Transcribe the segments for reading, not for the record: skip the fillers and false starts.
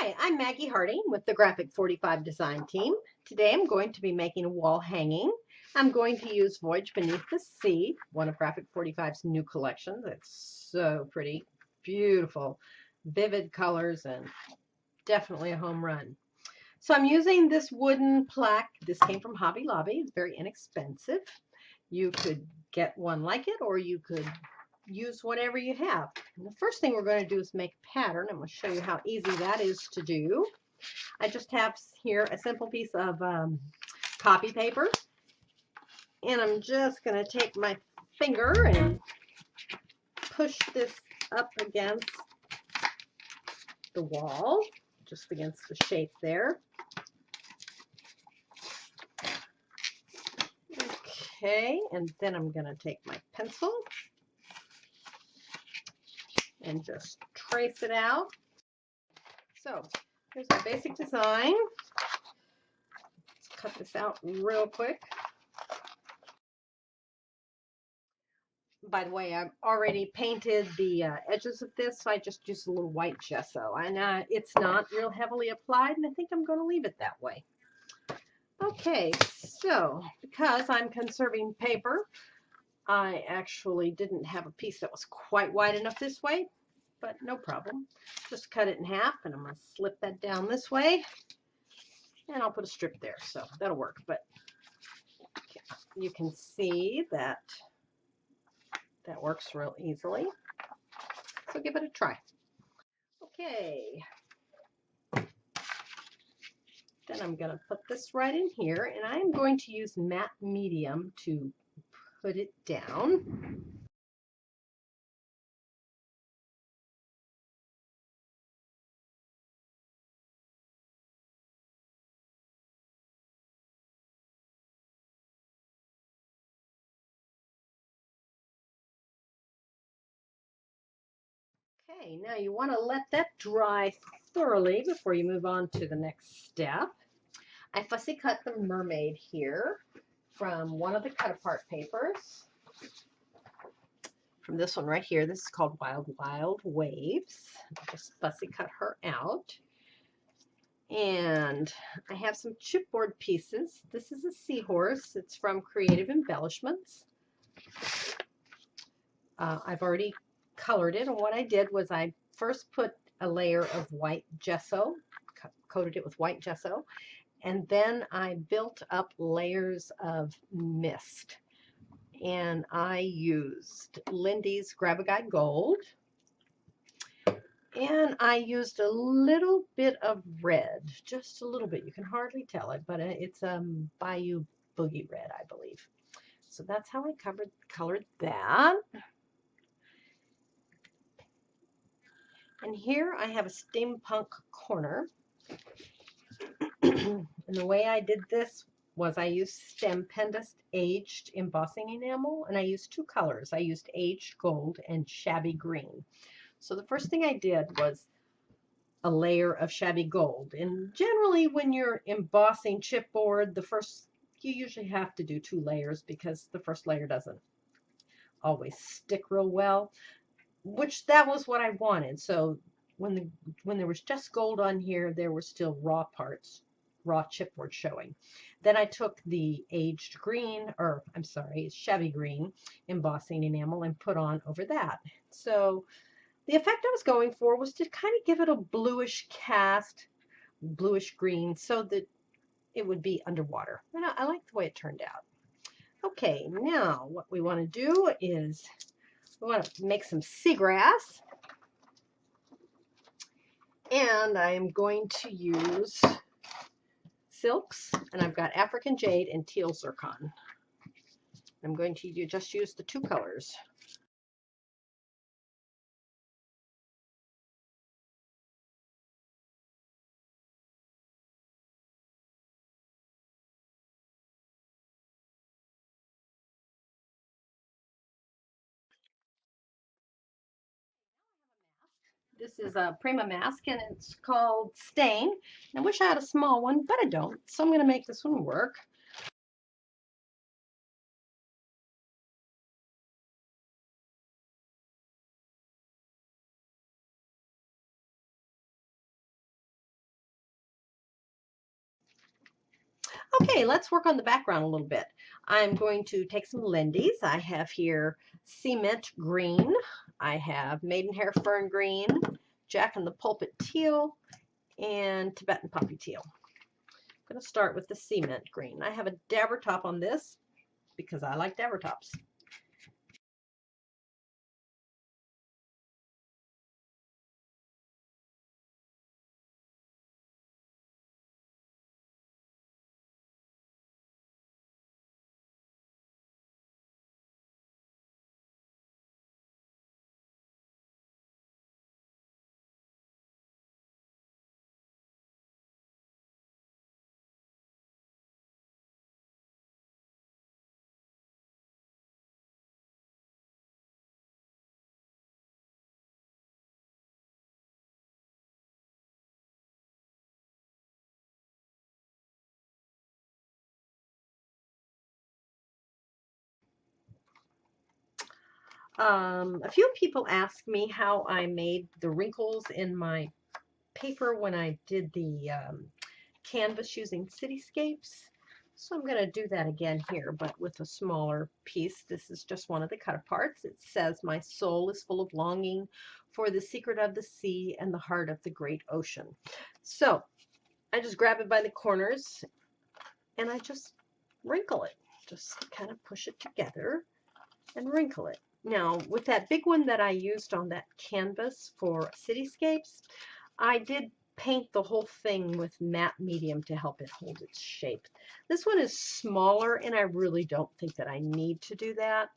Hi, I'm Maggie Harding with the Graphic 45 design team. Today I'm going to be making a wall hanging. I'm going to use Voyage Beneath the Sea, one of Graphic 45's new collections. It's so pretty, beautiful, vivid colors, and definitely a home run. So I'm using this wooden plaque. This came from Hobby Lobby. It's very inexpensive. You could get one like it, or you could use whatever you have. And the first thing we're going to do is make a pattern. I'm going to show you how easy that is to do. I just have here a simple piece of copy paper, and I'm just going to take my finger and push this up against the wall, just against the shape there. Okay, and then I'm going to take my pencil and just trace it out. So here's my basic design. Let's cut this out real quick. By the way, I've already painted the edges of this, so I just used a little white gesso. And it's not real heavily applied, and I think I'm going to leave it that way. Okay, so because I'm conserving paper, I actually didn't have a piece that was quite wide enough this way, but no problem. Just cut it in half, and I'm going to slip that down this way, and I'll put a strip there, so that'll work. But you can see that that works real easily, so give it a try. Okay, then I'm going to put this right in here, and I'm going to use matte medium to put it down. Okay, now you want to let that dry thoroughly before you move on to the next step. I fussy cut the mermaid here from one of the cut apart papers. From this one right here. This is called Wild Wild Waves. Just fussy cut her out. And I have some chipboard pieces. This is a seahorse. It's from Creative Embellishments. I've already colored it, and what I did was I first put a layer of white gesso, coated it with white gesso, and then I built up layers of mist. And I used Lindy's Grab-A-Guide Gold, and I used a little bit of red, just a little bit. You can hardly tell it, but it's Bayou Boogie Red, I believe. So that's how I colored that. And here I have a steampunk corner. And the way I did this was I used Stampendous aged embossing enamel, and I used two colors. I used aged gold and shabby green. So the first thing I did was a layer of shabby gold. And generally when you're embossing chipboard, you usually have to do two layers because the first layer doesn't always stick real well, which that was what I wanted. So when there was just gold on here, there were still raw parts, raw chipboard showing. Then I took the aged green, or I'm sorry, shabby green embossing enamel and put on over that. So the effect I was going for was to kind of give it a bluish cast, bluish green, so that it would be underwater. And I like the way it turned out. Okay, now what we want to do is we want to make some seagrass. And I'm going to use silks, and I've got African jade and teal zircon. I'm going to just use the two colors. This is a Prima mask, and it's called Stain. I wish I had a small one, but I don't, so I'm going to make this one work. Okay, let's work on the background a little bit. I'm going to take some Lindy's. I have here cement green. I have maidenhair fern green, Jack in the pulpit teal, and Tibetan poppy teal. I'm going to start with the cement green. I have a dabber top on this because I like dabber tops. A few people asked me how I made the wrinkles in my paper when I did the canvas using cityscapes. So I'm going to do that again here, but with a smaller piece. This is just one of the cut aparts. It says, "My soul is full of longing for the secret of the sea and the heart of the great ocean." So I just grab it by the corners and I just wrinkle it. Just kind of push it together and wrinkle it. Now, with that big one that I used on that canvas for cityscapes, I did paint the whole thing with matte medium to help it hold its shape. This one is smaller, and I really don't think that I need to do that.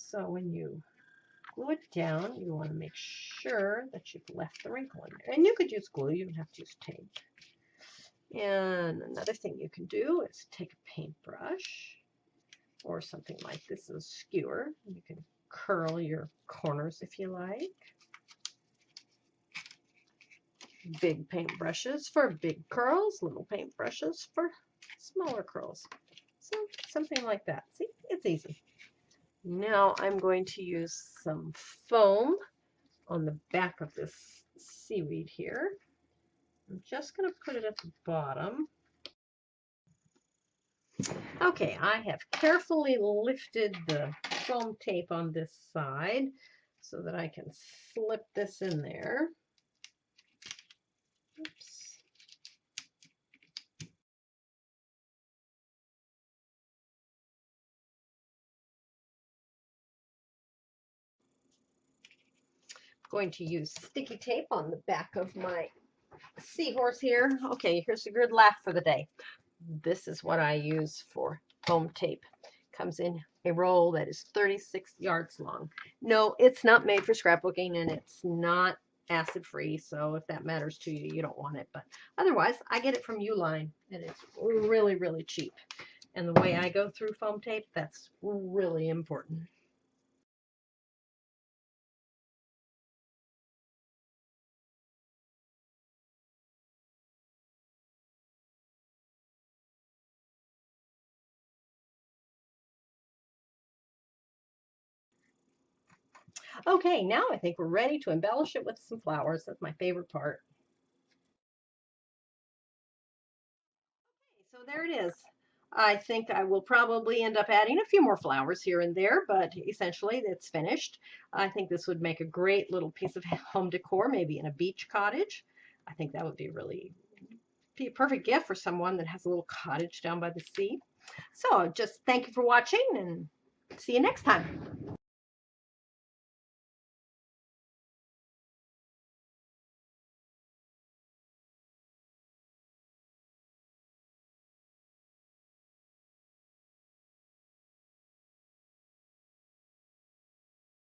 So when you glue it down, you want to make sure that you've left the wrinkle in there. And you could use glue, you don't have to use tape. And another thing you can do is take a paintbrush or something like this, a skewer. You can curl your corners if you like. Big paintbrushes for big curls, little paintbrushes for smaller curls. So something like that. See, it's easy. Now I'm going to use some foam on the back of this seaweed here. I'm just going to put it at the bottom. Okay, I have carefully lifted the foam tape on this side so that I can slip this in there. Oops. Going to use sticky tape on the back of my seahorse here. Okay, here's a good laugh for the day. This is what I use for foam tape. Comes in a roll that is 36 yards long. No, it's not made for scrapbooking, and it's not acid free, so if that matters to you, you don't want it. But otherwise, I get it from Uline, and it's really, really cheap. And the way I go through foam tape, that's really important. Okay, now I think we're ready to embellish it with some flowers. That's my favorite part. So there it is. I think I will probably end up adding a few more flowers here and there, but essentially it's finished. I think this would make a great little piece of home decor, maybe in a beach cottage. I think that would be really be a perfect gift for someone that has a little cottage down by the sea. So just thank you for watching and see you next time.